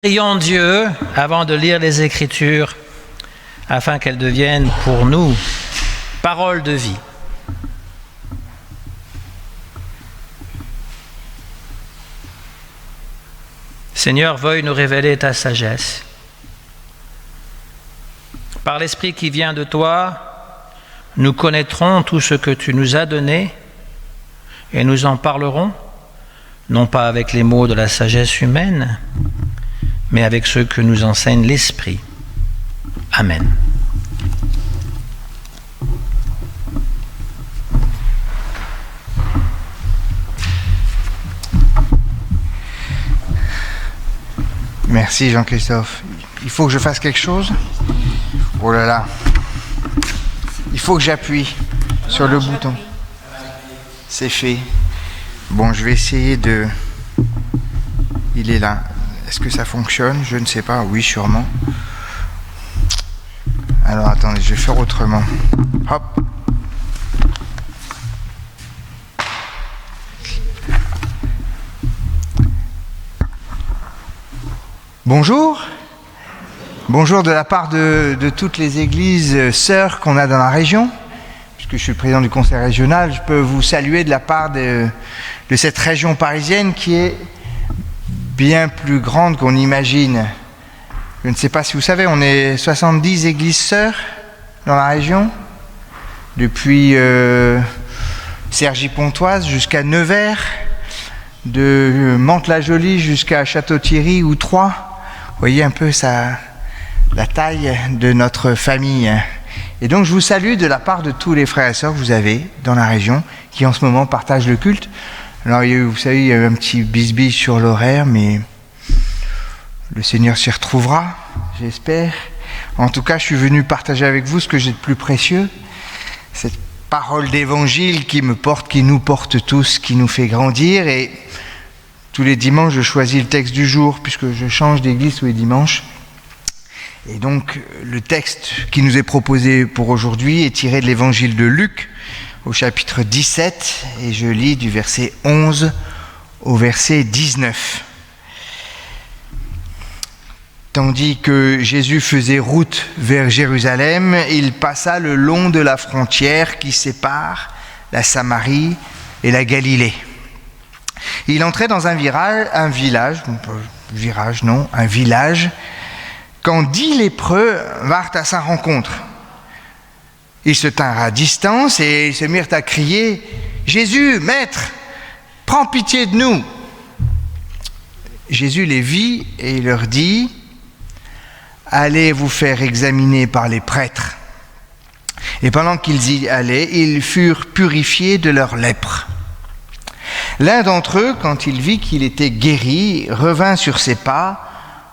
Prions Dieu avant de lire les Écritures, afin qu'elles deviennent pour nous paroles de vie. Seigneur, veuille nous révéler ta sagesse. Par l'Esprit qui vient de toi, nous connaîtrons tout ce que tu nous as donné et nous en parlerons, non pas avec les mots de la sagesse humaine, mais avec ceux que nous enseigne l'Esprit. Amen. Merci Jean-Christophe. Il faut que je fasse quelque chose ? Oh là là. Il faut que j'appuie sur le bouton. C'est fait. Bon, je vais essayer de... Il est là. Est-ce que ça fonctionne ? Je ne sais pas. Oui, sûrement. Alors, attendez, je vais faire autrement. Hop. Bonjour. Bonjour de la part de toutes les églises sœurs qu'on a dans la région. Puisque je suis le président du conseil régional, je peux vous saluer de la part de cette région parisienne qui est bien plus grande qu'on imagine. Je ne sais pas si vous savez, on est 70 églises sœurs dans la région, depuis Cergy-Pontoise jusqu'à Nevers, de Mantes-la-Jolie jusqu'à Château-Thierry ou Troyes. Vous voyez un peu la taille de notre famille. Et donc je vous salue de la part de tous les frères et sœurs que vous avez dans la région qui en ce moment partagent le culte. Alors, vous savez, il y a eu un petit bisbis sur l'horaire, mais le Seigneur s'y retrouvera, j'espère. En tout cas, je suis venu partager avec vous ce que j'ai de plus précieux, cette parole d'évangile qui me porte, qui nous porte tous, qui nous fait grandir. Et tous les dimanches, je choisis le texte du jour, puisque je change d'église tous les dimanches. Et donc, le texte qui nous est proposé pour aujourd'hui est tiré de l'évangile de Luc, au chapitre 17, et je lis du verset 11 au verset 19. Tandis que Jésus faisait route vers Jérusalem, il passa le long de la frontière qui sépare la Samarie et la Galilée. Il entrait dans un village, quand 10 lépreux vinrent à sa rencontre. Ils se tinrent à distance et se mirent à crier « Jésus, Maître, prends pitié de nous !» Jésus les vit et il leur dit « Allez vous faire examiner par les prêtres. » Et pendant qu'ils y allaient, ils furent purifiés de leur lèpre. L'un d'entre eux, quand il vit qu'il était guéri, revint sur ses pas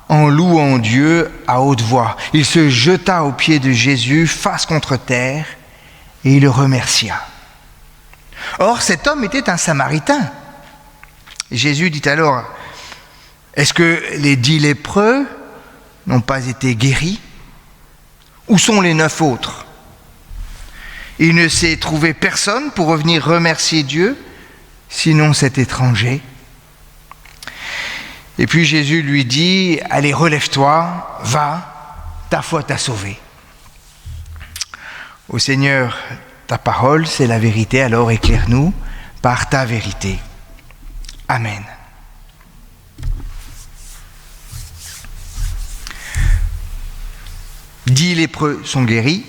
en louant Dieu à haute voix. Il se jeta aux pieds de Jésus, face contre terre, et il le remercia. Or, cet homme était un Samaritain. Jésus dit alors, « Est-ce que les 10 lépreux n'ont pas été guéris ? Où sont les 9 autres ? » Il ne s'est trouvé personne pour revenir remercier Dieu, sinon cet étranger. Et puis Jésus lui dit, « Allez, relève-toi, va, ta foi t'a sauvé. » Ô Seigneur, ta parole, c'est la vérité, alors éclaire-nous par ta vérité. Amen. « 10 lépreux sont guéris,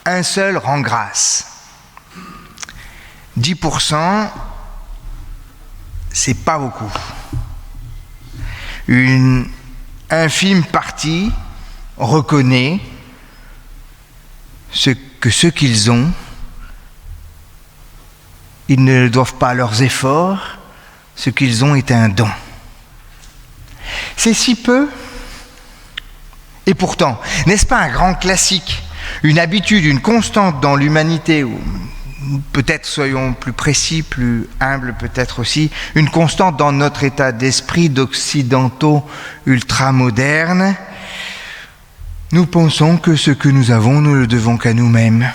un seul rend grâce. » 10%, c'est pas beaucoup. Une infime partie reconnaît que ce qu'ils ont, ils ne le doivent pas à leurs efforts, ce qu'ils ont est un don. C'est si peu, et pourtant, n'est-ce pas un grand classique, une habitude, une constante dans l'humanité, ou peut-être soyons plus précis, plus humbles peut-être aussi, une constante dans notre état d'esprit d'occidentaux ultramodernes. Nous pensons que ce que nous avons, nous le devons qu'à nous-mêmes.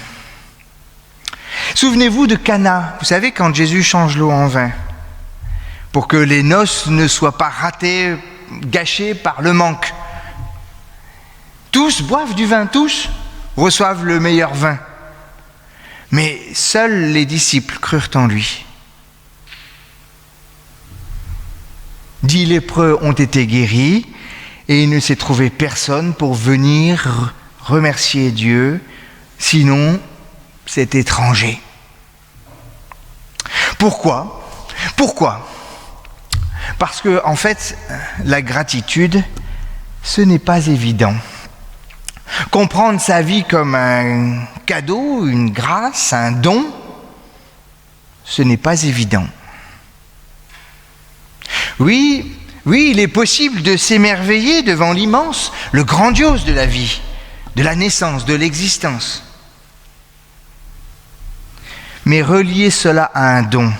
Souvenez-vous de Cana, vous savez, quand Jésus change l'eau en vin, pour que les noces ne soient pas ratées gâché par le manque. Tous boivent du vin, tous reçoivent le meilleur vin. Mais seuls les disciples crurent en lui. 10 lépreux ont été guéris et il ne s'est trouvé personne pour venir remercier Dieu, sinon cet étranger. Pourquoi ? Parce que, en fait, la gratitude, ce n'est pas évident. Comprendre sa vie comme un cadeau, une grâce, un don, ce n'est pas évident. Oui, il est possible de s'émerveiller devant l'immense, le grandiose de la vie, de la naissance, de l'existence. Mais relier cela à un don,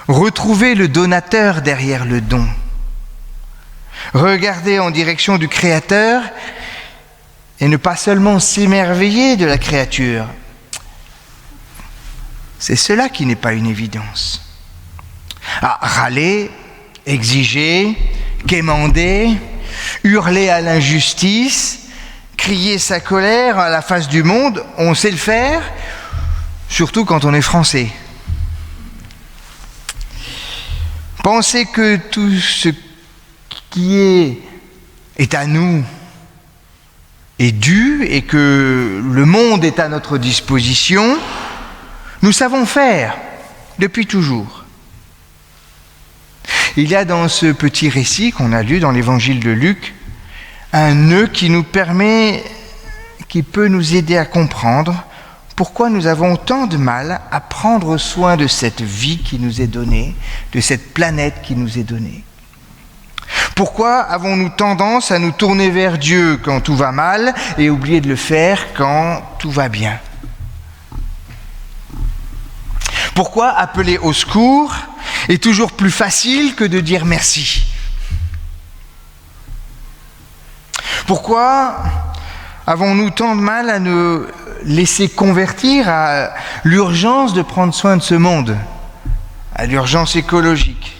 retrouver le donateur derrière le don, regarder en direction du Créateur et ne pas seulement s'émerveiller de la créature, c'est cela qui n'est pas une évidence. Râler, exiger, quémander, hurler à l'injustice, crier sa colère à la face du monde, on sait le faire, surtout quand on est français. Penser que tout ce qui est à nous est dû et que le monde est à notre disposition, nous savons faire depuis toujours. Il y a dans ce petit récit qu'on a lu dans l'évangile de Luc, un nœud qui peut nous aider à comprendre pourquoi nous avons tant de mal à prendre soin de cette vie qui nous est donnée, de cette planète qui nous est donnée. Pourquoi avons-nous tendance à nous tourner vers Dieu quand tout va mal et oublier de le faire quand tout va bien ? Pourquoi appeler au secours est toujours plus facile que de dire merci ? Pourquoi avons-nous tant de mal à nous laisser convertir à l'urgence de prendre soin de ce monde, à l'urgence écologique ?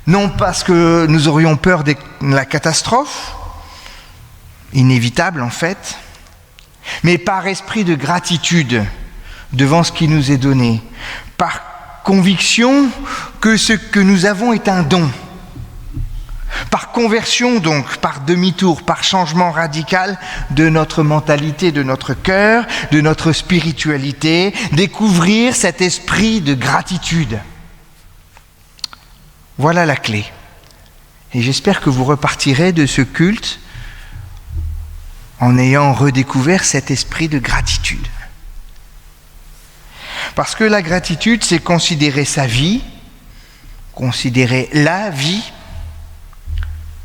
Non parce que nous aurions peur de la catastrophe, inévitable en fait, mais par esprit de gratitude devant ce qui nous est donné, par conviction que ce que nous avons est un don, par conversion donc, par demi-tour, par changement radical de notre mentalité, de notre cœur, de notre spiritualité, découvrir cet esprit de gratitude. Voilà la clé. Et j'espère que vous repartirez de ce culte en ayant redécouvert cet esprit de gratitude. Parce que la gratitude, c'est considérer sa vie, considérer la vie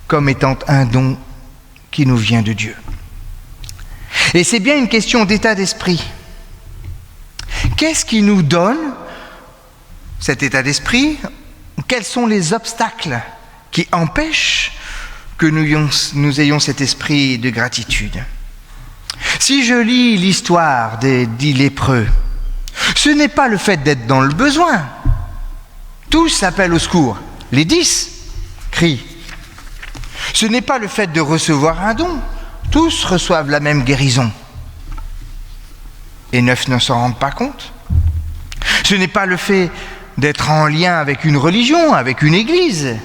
comme étant un don qui nous vient de Dieu. Et c'est bien une question d'état d'esprit. Qu'est-ce qui nous donne cet état d'esprit ? Quels sont les obstacles qui empêchent que nous ayons cet esprit de gratitude ? Si je lis l'histoire des 10 lépreux, ce n'est pas le fait d'être dans le besoin. Tous appellent au secours. Les 10 crient. Ce n'est pas le fait de recevoir un don. Tous reçoivent la même guérison. Et 9 ne s'en rendent pas compte. Ce n'est pas le fait d'être en lien avec une religion, avec une église,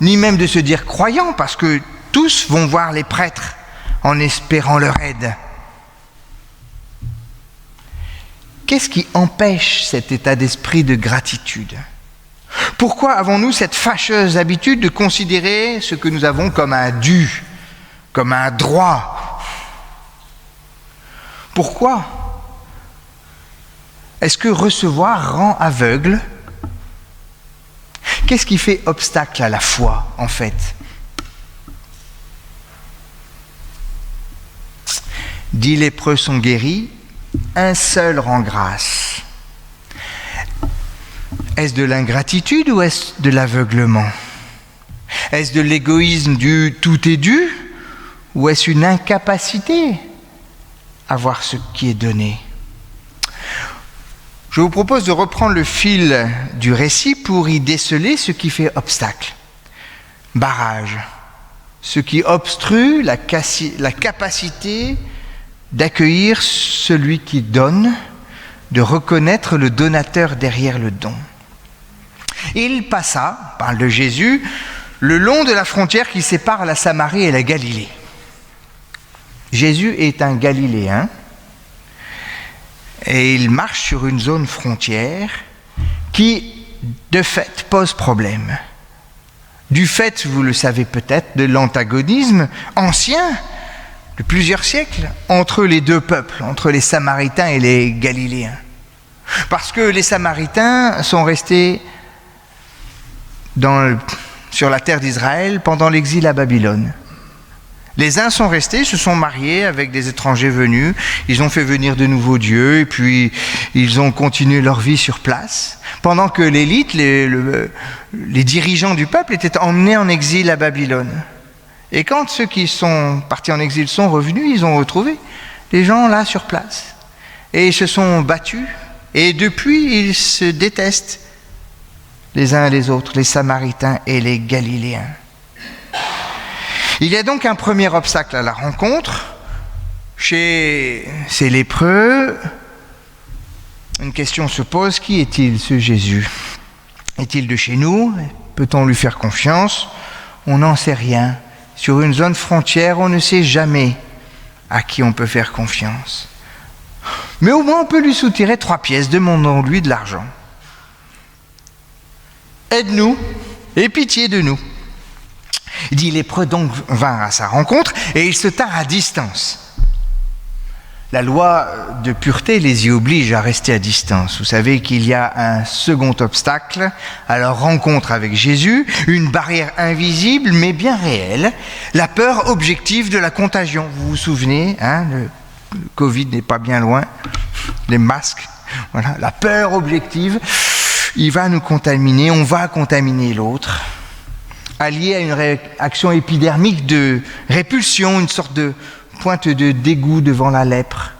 ni même de se dire croyant, parce que tous vont voir les prêtres en espérant leur aide. Qu'est-ce qui empêche cet état d'esprit de gratitude ? Pourquoi avons-nous cette fâcheuse habitude de considérer ce que nous avons comme un dû, comme un droit ? Pourquoi ? Est-ce que recevoir rend aveugle ? Qu'est-ce qui fait obstacle à la foi, en fait ? 10 lépreux sont guéris, un seul rend grâce. Est-ce de l'ingratitude ou est-ce de l'aveuglement ? Est-ce de l'égoïsme du « tout est dû » ou est-ce une incapacité à voir ce qui est donné ? Je vous propose de reprendre le fil du récit pour y déceler ce qui fait obstacle. barrage, ce qui obstrue la capacité d'accueillir celui qui donne, de reconnaître le donateur derrière le don. Il passa, parle de Jésus, le long de la frontière qui sépare la Samarie et la Galilée. Jésus est un Galiléen et il marche sur une zone frontière qui, de fait, pose problème. Du fait, vous le savez peut-être, de l'antagonisme ancien de plusieurs siècles entre les deux peuples, entre les Samaritains et les Galiléens. Parce que les Samaritains sont restés sur la terre d'Israël pendant l'exil à Babylone. Les uns sont restés, se sont mariés avec des étrangers venus, ils ont fait venir de nouveaux dieux et puis ils ont continué leur vie sur place, pendant que l'élite, les dirigeants du peuple étaient emmenés en exil à Babylone. Et quand ceux qui sont partis en exil sont revenus, ils ont retrouvé les gens là sur place. Et ils se sont battus et depuis ils se détestent les uns et les autres, les Samaritains et les Galiléens. Il y a donc un premier obstacle à la rencontre. Chez ces lépreux, une question se pose, qui est-il ce Jésus ? Est-il de chez nous ? Peut-on lui faire confiance ? On n'en sait rien. Sur une zone frontière, on ne sait jamais à qui on peut faire confiance. Mais au moins on peut lui soutirer 3 pièces, demandons-lui de l'argent. Aide-nous, aie pitié de nous. Dit lépreux donc vint à sa rencontre et il se tint à distance. La loi de pureté les y oblige à rester à distance. Vous savez qu'il y a un second obstacle à leur rencontre avec Jésus, une barrière invisible mais bien réelle, la peur objective de la contagion. Vous vous souvenez, le Covid n'est pas bien loin, les masques, voilà, la peur objective, il va nous contaminer, on va contaminer l'autre. Allié à une réaction épidermique de répulsion, une sorte de pointe de dégoût devant la lèpre.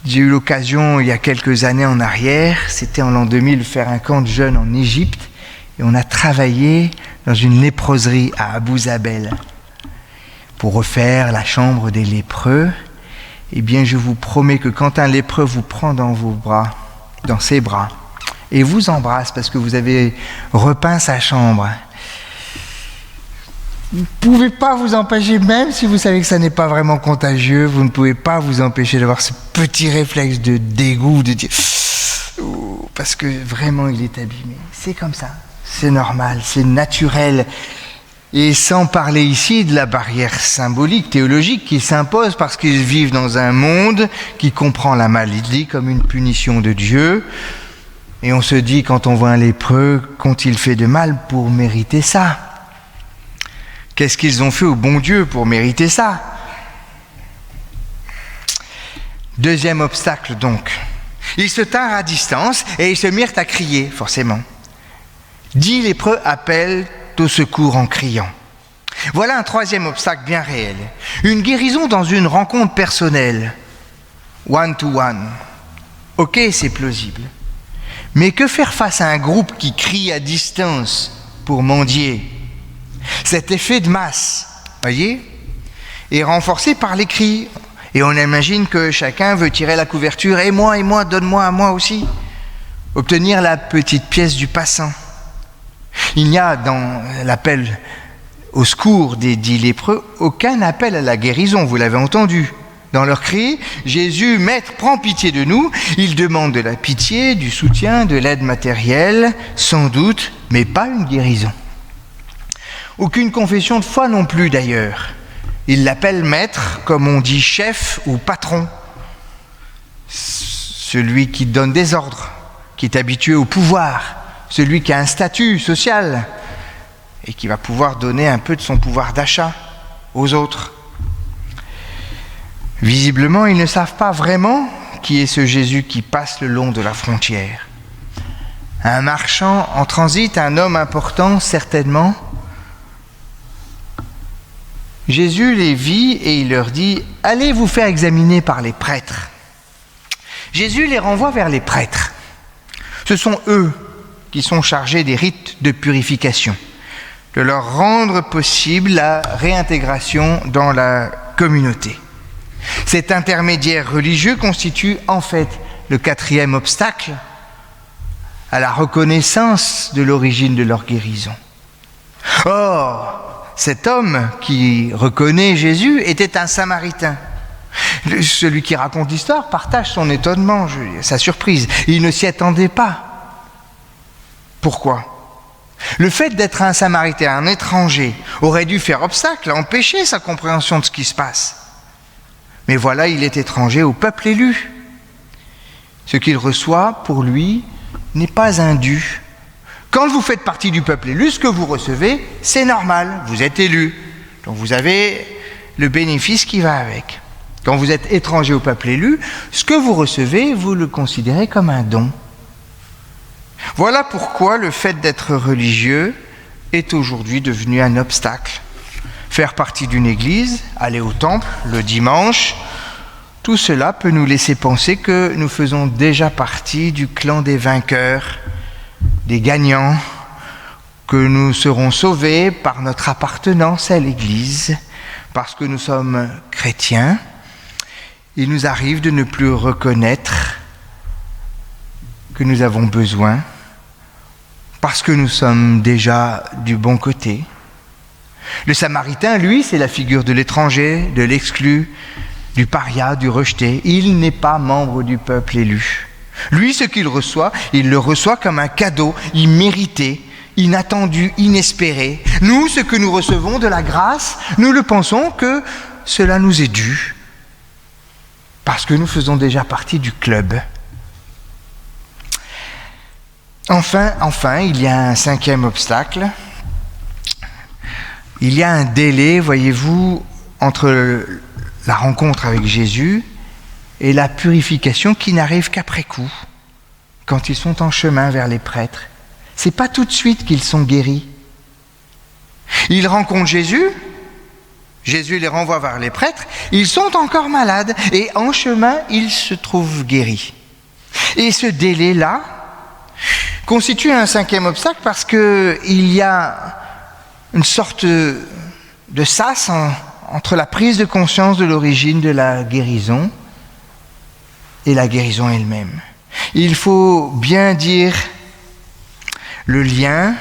J'ai eu l'occasion, il y a quelques années en arrière, c'était en l'an 2000, de faire un camp de jeunes en Égypte, et on a travaillé dans une léproserie à Abu Zabel pour refaire la chambre des lépreux. Eh bien, je vous promets que quand un lépreux vous prend dans vos bras, dans ses bras, et vous embrasse parce que vous avez repeint sa chambre, vous ne pouvez pas vous empêcher, même si vous savez que ça n'est pas vraiment contagieux, vous ne pouvez pas vous empêcher d'avoir ce petit réflexe de dégoût, de dire parce que vraiment il est abîmé. C'est comme ça, c'est normal, c'est naturel. Et sans parler ici de la barrière symbolique, théologique qui s'impose parce qu'ils vivent dans un monde qui comprend la maladie comme une punition de Dieu. Et on se dit quand on voit un lépreux, qu'ont-ils fait de mal pour mériter ça ? Qu'est-ce qu'ils ont fait au bon Dieu pour mériter ça ? Deuxième obstacle donc. Ils se tinrent à distance et ils se mirent à crier, forcément. 10 lépreux appellent au secours en criant. Voilà un troisième obstacle bien réel. Une guérison dans une rencontre personnelle. One to one. Ok, c'est plausible. Mais que faire face à un groupe qui crie à distance pour mendier ? Cet effet de masse, voyez, est renforcé par les cris. Et on imagine que chacun veut tirer la couverture. Et moi, donne-moi à moi aussi. Obtenir la petite pièce du passant. Il n'y a dans l'appel au secours des 10 lépreux aucun appel à la guérison, vous l'avez entendu. Dans leur cri, Jésus, Maître, prends pitié de nous. Ils demandent de la pitié, du soutien, de l'aide matérielle, sans doute, mais pas une guérison. Aucune confession de foi non plus d'ailleurs. Ils l'appellent maître, comme on dit chef ou patron. Celui qui donne des ordres, qui est habitué au pouvoir, celui qui a un statut social et qui va pouvoir donner un peu de son pouvoir d'achat aux autres. Visiblement, ils ne savent pas vraiment qui est ce Jésus qui passe le long de la frontière. Un marchand en transit, un homme important certainement. Jésus les vit et il leur dit « Allez vous faire examiner par les prêtres ». Jésus les renvoie vers les prêtres. Ce sont eux qui sont chargés des rites de purification. de leur rendre possible la réintégration dans la communauté. Cet intermédiaire religieux constitue en fait le 4e obstacle à la reconnaissance de l'origine de leur guérison. Or, cet homme qui reconnaît Jésus était un Samaritain. Celui qui raconte l'histoire partage son étonnement, sa surprise. Il ne s'y attendait pas. Pourquoi ? Le fait d'être un Samaritain, un étranger, aurait dû faire obstacle, empêcher sa compréhension de ce qui se passe. Mais voilà, il est étranger au peuple élu. Ce qu'il reçoit, pour lui, n'est pas un dû. Quand vous faites partie du peuple élu, ce que vous recevez, c'est normal, vous êtes élu. Donc vous avez le bénéfice qui va avec. Quand vous êtes étranger au peuple élu, ce que vous recevez, vous le considérez comme un don. Voilà pourquoi le fait d'être religieux est aujourd'hui devenu un obstacle. Faire partie d'une église, aller au temple le dimanche, tout cela peut nous laisser penser que nous faisons déjà partie du clan des vainqueurs, des gagnants, que nous serons sauvés par notre appartenance à l'église, parce que nous sommes chrétiens. Il nous arrive de ne plus reconnaître que nous avons besoin, parce que nous sommes déjà du bon côté. Le Samaritain, lui, c'est la figure de l'étranger, de l'exclu, du paria, du rejeté. Il n'est pas membre du peuple élu. Lui, ce qu'il reçoit, il le reçoit comme un cadeau immérité, inattendu, inespéré. Nous, ce que nous recevons de la grâce, nous le pensons que cela nous est dû, parce que nous faisons déjà partie du club. Enfin, il y a un 5e obstacle. Il y a un délai, voyez-vous, entre la rencontre avec Jésus et la purification qui n'arrive qu'après coup, quand ils sont en chemin vers les prêtres. C'est pas tout de suite qu'ils sont guéris. Ils rencontrent Jésus, Jésus les renvoie vers les prêtres, ils sont encore malades et en chemin, ils se trouvent guéris. Et ce délai-là constitue un 5e obstacle parce qu'il y a une sorte de sas entre la prise de conscience de l'origine de la guérison et la guérison elle-même. Il faut bien dire le lien.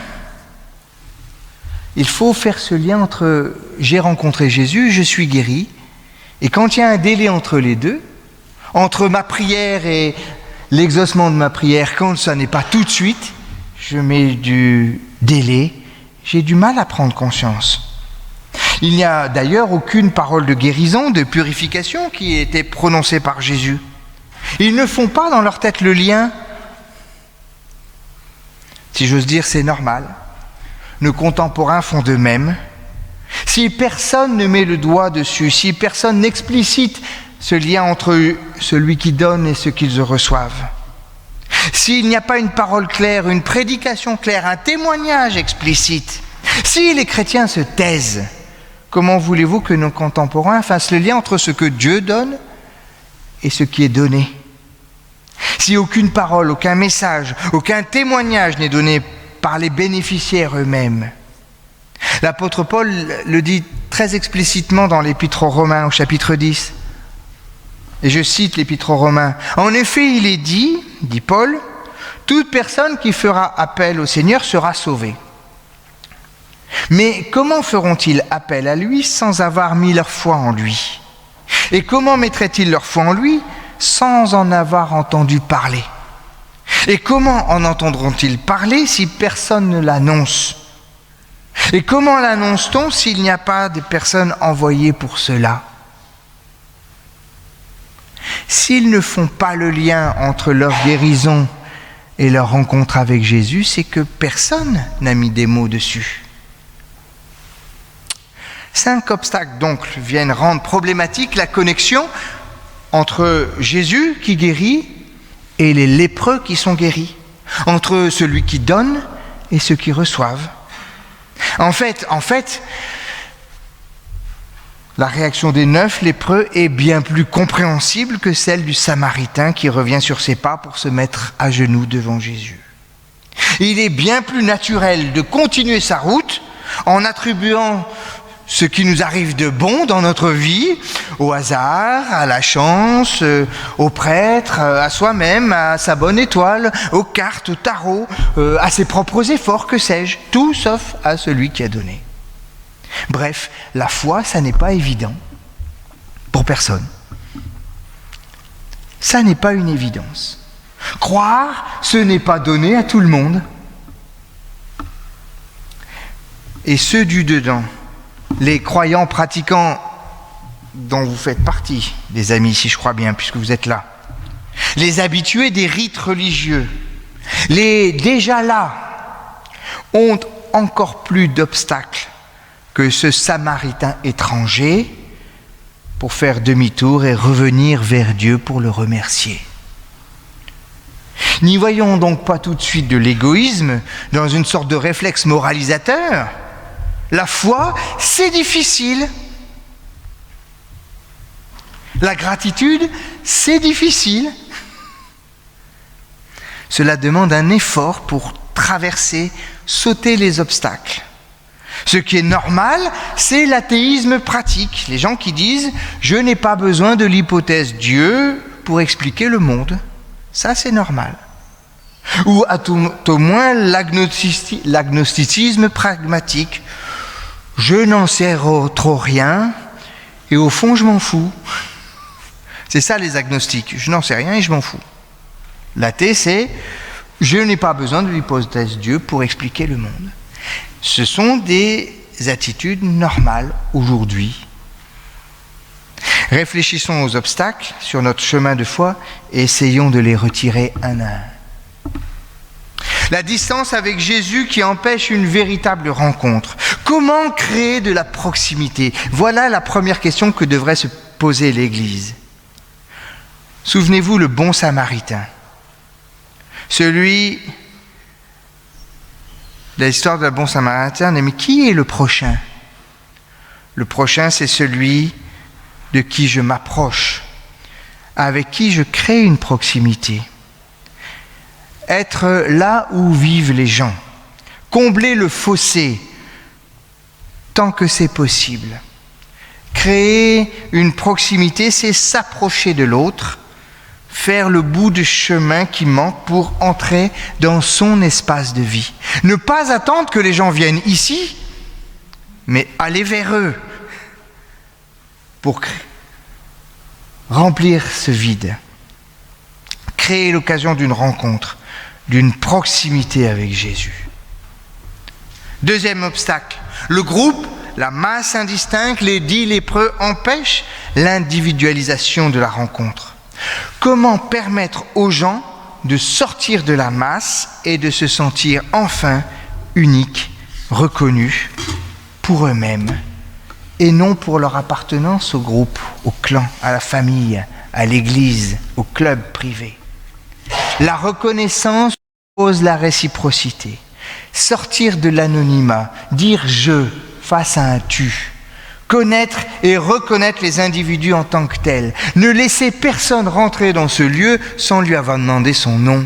Il faut faire ce lien entre j'ai rencontré Jésus, je suis guéri, et quand il y a un délai entre les deux, entre ma prière et l'exaucement de ma prière, quand ça n'est pas tout de suite, je mets du délai, j'ai du mal à prendre conscience. Il n'y a d'ailleurs aucune parole de guérison, de purification qui ait été prononcée par Jésus. Ils ne font pas dans leur tête le lien. Si j'ose dire, c'est normal. Nos contemporains font de même. Si personne ne met le doigt dessus, si personne n'explicite ce lien entre celui qui donne et ceux qu'ils reçoivent, s'il n'y a pas une parole claire, une prédication claire, un témoignage explicite, si les chrétiens se taisent, comment voulez-vous que nos contemporains fassent le lien entre ce que Dieu donne et ce qui est donné ? Si aucune parole, aucun message, aucun témoignage n'est donné par les bénéficiaires eux-mêmes. L'apôtre Paul le dit très explicitement dans l'Épître aux Romains au chapitre 10. Et je cite l'Épître aux Romains. En effet, il est dit, dit Paul, toute personne qui fera appel au Seigneur sera sauvée. Mais comment feront-ils appel à lui sans avoir mis leur foi en lui ? Et comment mettraient-ils leur foi en lui sans en avoir entendu parler ? Et comment en entendront-ils parler si personne ne l'annonce ? Et comment l'annonce-t-on s'il n'y a pas de personnes envoyées pour cela ? S'ils ne font pas le lien entre leur guérison et leur rencontre avec Jésus, c'est que personne n'a mis des mots dessus. 5 obstacles donc viennent rendre problématique la connexion entre Jésus qui guérit et les lépreux qui sont guéris, entre celui qui donne et ceux qui reçoivent. En fait, la réaction des 9 lépreux est bien plus compréhensible que celle du Samaritain qui revient sur ses pas pour se mettre à genoux devant Jésus. Il est bien plus naturel de continuer sa route en attribuant ce qui nous arrive de bon dans notre vie au hasard, à la chance, au prêtre, à soi-même, à sa bonne étoile, aux cartes, au tarot, à ses propres efforts, que sais-je, tout sauf à celui qui a donné. Bref, la foi, ça n'est pas évident pour personne. Ça n'est pas une évidence. Croire, ce n'est pas donné à tout le monde. Et ceux du dedans, les croyants pratiquants dont vous faites partie, des amis, si je crois bien, puisque vous êtes là, les habitués des rites religieux, les déjà là, ont encore plus d'obstacles que ce Samaritain étranger pour faire demi-tour et revenir vers Dieu pour le remercier. N'y voyons donc pas tout de suite de l'égoïsme dans une sorte de réflexe moralisateur. La foi, c'est difficile. La gratitude, c'est difficile. Cela demande un effort pour traverser, sauter les obstacles. Ce qui est normal, c'est l'athéisme pratique. Les gens qui disent « je n'ai pas besoin de l'hypothèse Dieu pour expliquer le monde ». Ça, c'est normal. Ou à tout au moins l'agnosticisme pragmatique. Je n'en sais trop rien et au fond je m'en fous. C'est ça les agnostiques. Je n'en sais rien et je m'en fous. L'athée c'est je n'ai pas besoin de l'hypothèse Dieu pour expliquer le monde. Ce sont des attitudes normales aujourd'hui. Réfléchissons aux obstacles sur notre chemin de foi et essayons de les retirer un à un. La distance avec Jésus qui empêche une véritable rencontre. Comment créer de la proximité ? Voilà la première question que devrait se poser l'Église. Souvenez-vous le bon Samaritain. Celui de l'histoire d'un bon Samaritain, mais qui est le prochain ? Le prochain, c'est celui de qui je m'approche, avec qui je crée une proximité. Être là où vivent les gens, combler le fossé tant que c'est possible. Créer une proximité, c'est s'approcher de l'autre, faire le bout de chemin qui manque pour entrer dans son espace de vie. Ne pas attendre que les gens viennent ici, mais aller vers eux pour remplir ce vide. Créer l'occasion d'une rencontre, d'une proximité avec Jésus. Deuxième obstacle, le groupe, la masse indistincte, les 10 lépreux empêchent l'individualisation de la rencontre. Comment permettre aux gens de sortir de la masse et de se sentir enfin uniques, reconnus pour eux-mêmes et non pour leur appartenance au groupe, au clan, à la famille, à l'église, au club privé. La reconnaissance pose la réciprocité. Sortir de l'anonymat, dire « je » face à un « tu ». Connaître et reconnaître les individus en tant que tels. Ne laisser personne rentrer dans ce lieu sans lui avoir demandé son nom.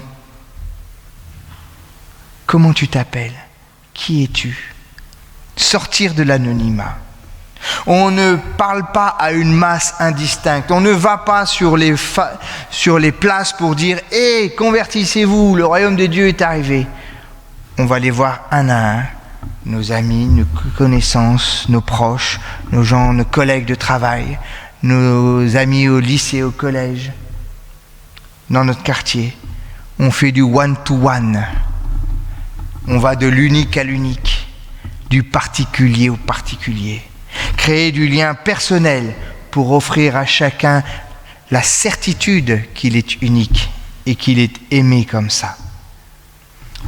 Comment tu t'appelles ? Qui es-tu ? Sortir de l'anonymat. On ne parle pas à une masse indistincte. On ne va pas sur les places pour dire « Hé, convertissez-vous, le royaume de Dieu est arrivé ». On va les voir un à un. Nos amis, nos connaissances, nos proches, nos collègues de travail, nos amis au lycée, au collège, dans notre quartier. On fait du one-to-one. On va de l'unique à l'unique, du particulier au particulier. Créer du lien personnel pour offrir à chacun la certitude qu'il est unique et qu'il est aimé comme ça.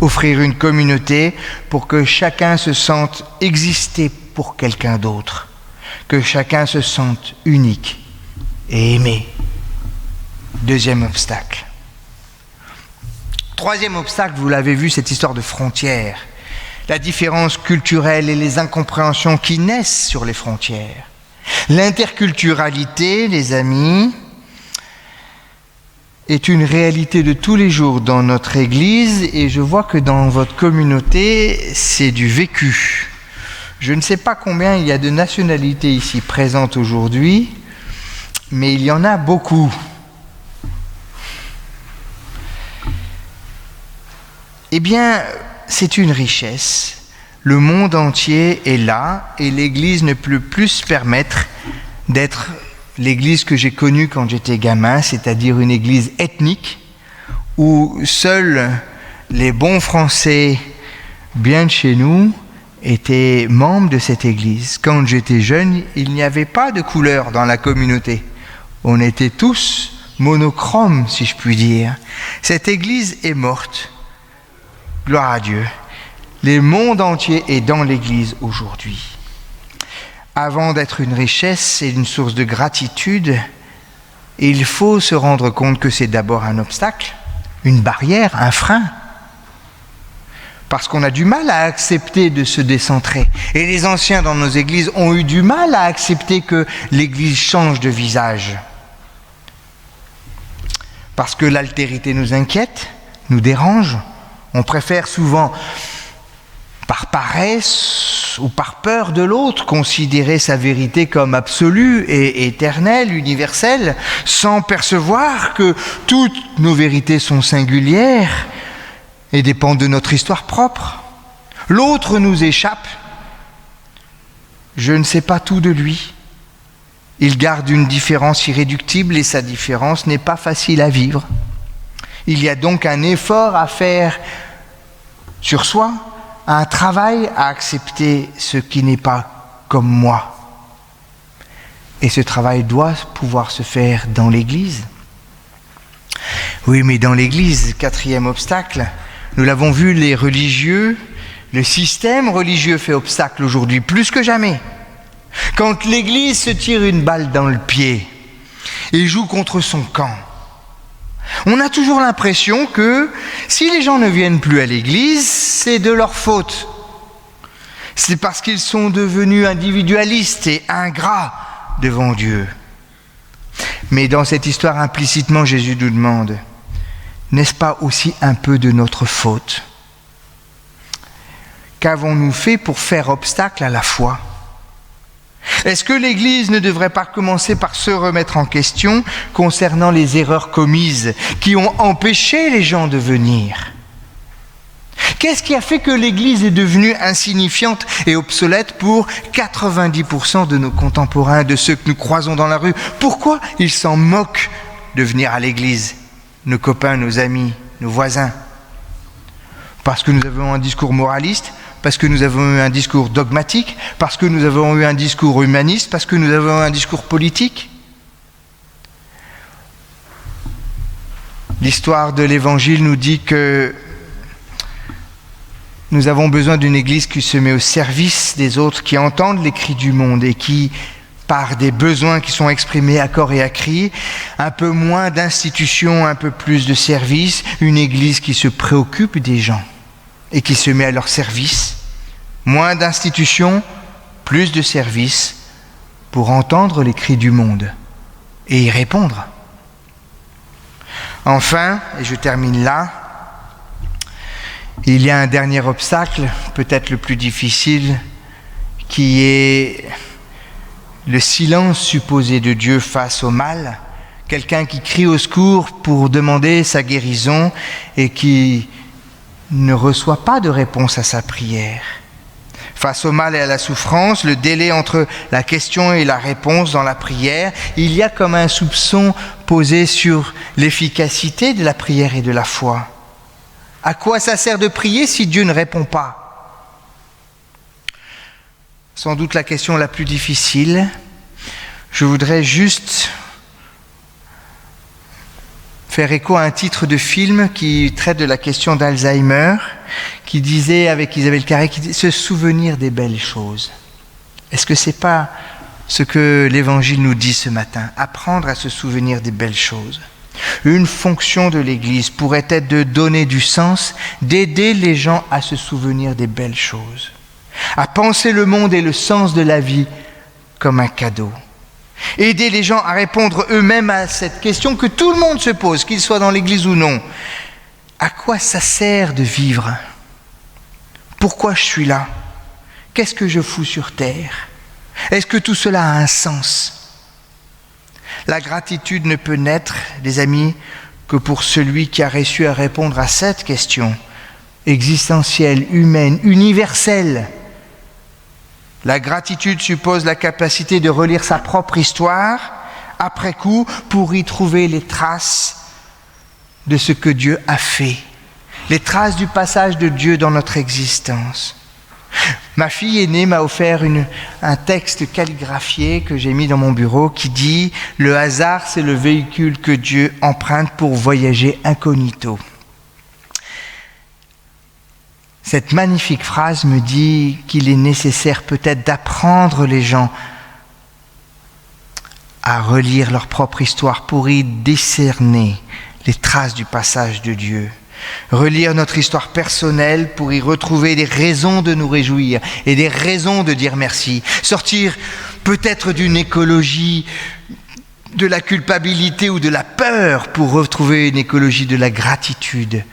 Offrir une communauté pour que chacun se sente exister pour quelqu'un d'autre, que chacun se sente unique et aimé. Deuxième obstacle. Troisième obstacle, vous l'avez vu, cette histoire de frontières. La différence culturelle et les incompréhensions qui naissent sur les frontières. L'interculturalité, les amis, est une réalité de tous les jours dans notre Église et je vois que dans votre communauté, c'est du vécu. Je ne sais pas combien il y a de nationalités ici présentes aujourd'hui, mais il y en a beaucoup. Eh bien, c'est une richesse. Le monde entier est là et l'Église ne peut plus se permettre d'être l'Église que j'ai connue quand j'étais gamin, c'est-à-dire une Église ethnique où seuls les bons Français bien de chez nous étaient membres de cette Église. Quand j'étais jeune, il n'y avait pas de couleur dans la communauté. On était tous monochromes, si je puis dire. Cette Église est morte. Gloire à Dieu. Le monde entier est dans l'Église aujourd'hui. Avant d'être une richesse et une source de gratitude, il faut se rendre compte que c'est d'abord un obstacle, une barrière, un frein. Parce qu'on a du mal à accepter de se décentrer. Et les anciens dans nos églises ont eu du mal à accepter que l'Église change de visage. Parce que l'altérité nous inquiète, nous dérange. On préfère souvent, par paresse ou par peur de l'autre, considérer sa vérité comme absolue et éternelle, universelle, sans percevoir que toutes nos vérités sont singulières et dépendent de notre histoire propre. L'autre nous échappe. Je ne sais pas tout de lui. Il garde une différence irréductible et sa différence n'est pas facile à vivre. Il y a donc un effort à faire sur soi, un travail à accepter ce qui n'est pas comme moi. Et ce travail doit pouvoir se faire dans l'Église. Oui, mais dans l'Église, quatrième obstacle, nous l'avons vu, les religieux, le système religieux fait obstacle aujourd'hui, plus que jamais. Quand l'Église se tire une balle dans le pied et joue contre son camp, on a toujours l'impression que si les gens ne viennent plus à l'Église, c'est de leur faute. C'est parce qu'ils sont devenus individualistes et ingrats devant Dieu. Mais dans cette histoire, implicitement, Jésus nous demande, n'est-ce pas aussi un peu de notre faute ? Qu'avons-nous fait pour faire obstacle à la foi ? Est-ce que l'Église ne devrait pas commencer par se remettre en question concernant les erreurs commises qui ont empêché les gens de venir ? Qu'est-ce qui a fait que l'Église est devenue insignifiante et obsolète pour 90% de nos contemporains, de ceux que nous croisons dans la rue ? Pourquoi ils s'en moquent de venir à l'Église ? Nos copains, nos amis, nos voisins ? Parce que nous avons un discours moraliste ? Parce que nous avons eu un discours dogmatique, parce que nous avons eu un discours humaniste, parce que nous avons eu un discours politique. L'histoire de l'Évangile nous dit que nous avons besoin d'une Église qui se met au service des autres, qui entendent les cris du monde et qui, par des besoins qui sont exprimés à corps et à cri, un peu moins d'institutions, un peu plus de service, une Église qui se préoccupe des gens et qui se met à leur service. Moins d'institutions, plus de services pour entendre les cris du monde et y répondre. Enfin, et je termine là, il y a un dernier obstacle, peut-être le plus difficile, qui est le silence supposé de Dieu face au mal. Quelqu'un qui crie au secours pour demander sa guérison et qui ne reçoit pas de réponse à sa prière. Face au mal et à la souffrance, le délai entre la question et la réponse dans la prière, il y a comme un soupçon posé sur l'efficacité de la prière et de la foi. À quoi ça sert de prier si Dieu ne répond pas ? Sans doute la question la plus difficile. Je voudrais juste faire écho à un titre de film qui traite de la question d'Alzheimer, qui disait, avec Isabelle Carré, qui disait, se souvenir des belles choses. Est-ce que ce n'est pas ce que l'Évangile nous dit ce matin ? Apprendre à se souvenir des belles choses. Une fonction de l'Église pourrait être de donner du sens, d'aider les gens à se souvenir des belles choses, à penser le monde et le sens de la vie comme un cadeau. Aider les gens à répondre eux-mêmes à cette question que tout le monde se pose, qu'ils soient dans l'Église ou non. À quoi ça sert de vivre ? Pourquoi je suis là ? qu'est-ce que je fous sur terre? Est-ce que tout cela a un sens? La gratitude ne peut naître, les amis, que pour celui qui a réussi à répondre à cette question existentielle, humaine, universelle. La gratitude suppose la capacité de relire sa propre histoire après coup pour y trouver les traces de ce que Dieu a fait, les traces du passage de Dieu dans notre existence. Ma fille aînée m'a offert un texte calligraphié que j'ai mis dans mon bureau qui dit « Le hasard, c'est le véhicule que Dieu emprunte pour voyager incognito ». Cette magnifique phrase me dit qu'il est nécessaire peut-être d'apprendre les gens à relire leur propre histoire pour y décerner les traces du passage de Dieu. Relire notre histoire personnelle pour y retrouver des raisons de nous réjouir et des raisons de dire merci. Sortir peut-être d'une écologie de la culpabilité ou de la peur pour retrouver une écologie de la gratitude.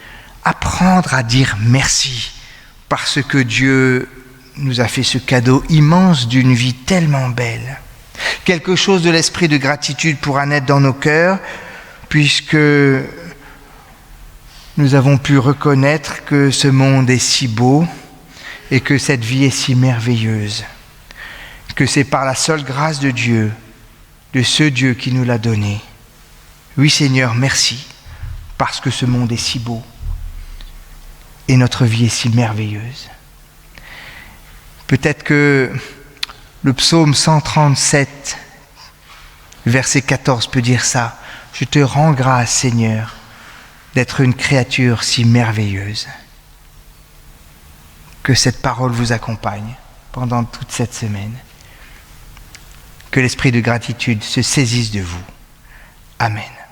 Apprendre à dire merci parce que Dieu nous a fait ce cadeau immense d'une vie tellement belle. Quelque chose de l'esprit de gratitude pourra naître dans nos cœurs puisque nous avons pu reconnaître que ce monde est si beau et que cette vie est si merveilleuse, que c'est par la seule grâce de Dieu, de ce Dieu qui nous l'a donné. Oui Seigneur, merci, parce que ce monde est si beau et notre vie est si merveilleuse. Peut-être que le psaume 137, verset 14 peut dire ça. Je te rends grâce Seigneur, d'être une créature si merveilleuse. Que cette parole vous accompagne pendant toute cette semaine. Que l'esprit de gratitude se saisisse de vous. Amen.